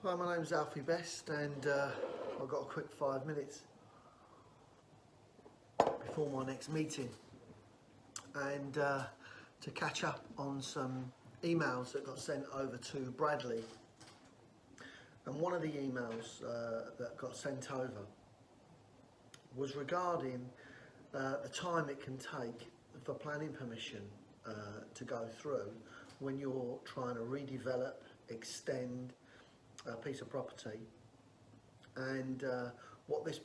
Hi, my name's Alfie Best, and I've got a quick 5 minutes before my next meeting, and to catch up on some emails that got sent over to Bradley. And one of the emails that got sent over was regarding the time it can take for planning permission to go through when you're trying to redevelop, extend a piece of property. And what this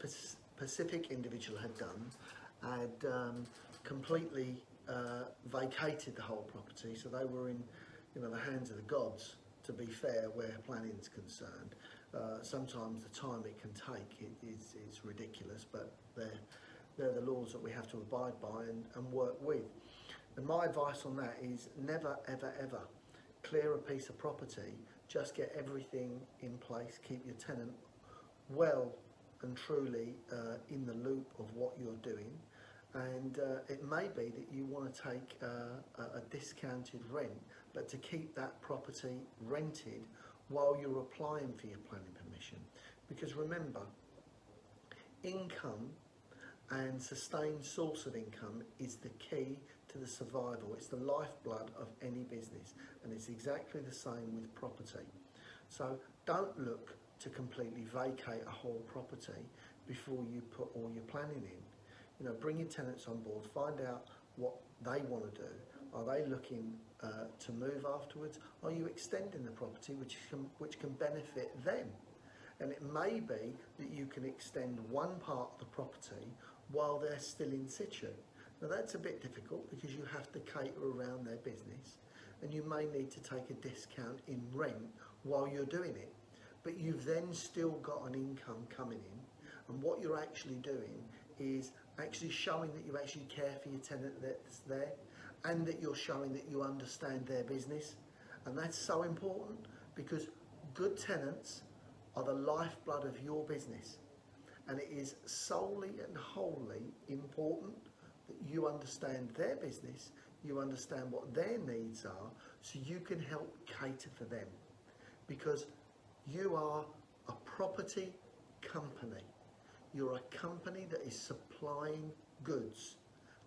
specific individual had done had completely vacated the whole property, so they were in the hands of the gods, to be fair, where planning is concerned. Sometimes the time it can take is ridiculous, but they're the laws that we have to abide by and work with. And my advice on that is never, ever, ever clear a piece of property. Just get everything in place, keep your tenant well and truly in the loop of what you're doing. And it may be that you want to take a discounted rent, but to keep that property rented while you're applying for your planning permission. Because remember, income and sustained source of income is the key to the survival. It's the lifeblood of any business, and it's exactly the same with property. So don't look to completely vacate a whole property before you put all your planning in. Bring your tenants on board, find out what they want to do. Are they looking to move afterwards? Are you extending the property which can benefit them? And it may be that you can extend one part of the property while they're still in situ. Now that's a bit difficult because you have to cater around their business, and you may need to take a discount in rent while you're doing it. But you've then still got an income coming in, and what you're actually doing is actually showing that you actually care for your tenant that's there, and that you're showing that you understand their business. And that's so important, because good tenants are the lifeblood of your business, and it is solely and wholly important that you understand their business, you understand what their needs are, so you can help cater for them. Because you are a property company. You're a company that is supplying goods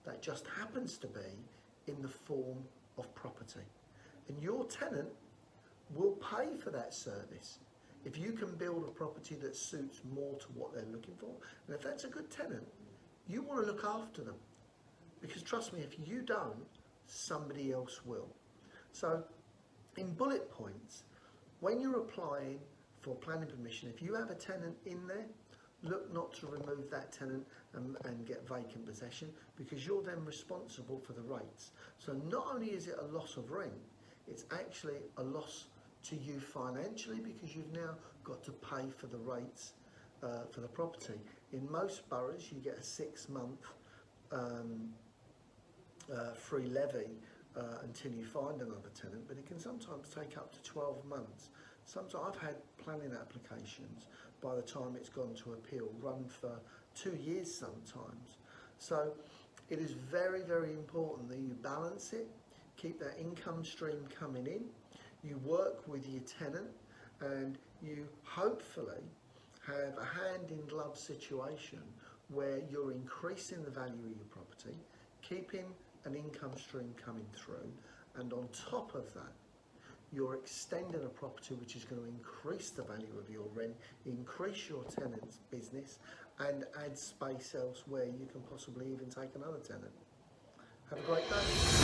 that just happens to be in the form of property. And your tenant will pay for that service. If you can build a property that suits more to what they're looking for, and if that's a good tenant, you want to look after them. Because trust me, if you don't, somebody else will. So in bullet points, when you're applying for planning permission, if you have a tenant in there, look not to remove that tenant and get vacant possession, because you're then responsible for the rates. So not only is it a loss of rent, it's actually a loss to you financially, because you've now got to pay for the rates for the property. In most boroughs, you get a 6-month free levy until you find another tenant, but it can sometimes take up to 12 months. Sometimes I've had planning applications, by the time it's gone to appeal, run for 2 years sometimes. So it is very, very important that you balance it, keep that income stream coming in, you work with your tenant, and you hopefully have a hand-in-glove situation where you're increasing the value of your property, keeping an income stream coming through, and on top of that, you're extending a property which is going to increase the value of your rent, increase your tenant's business, and add space elsewhere you can possibly even take another tenant. Have a great day.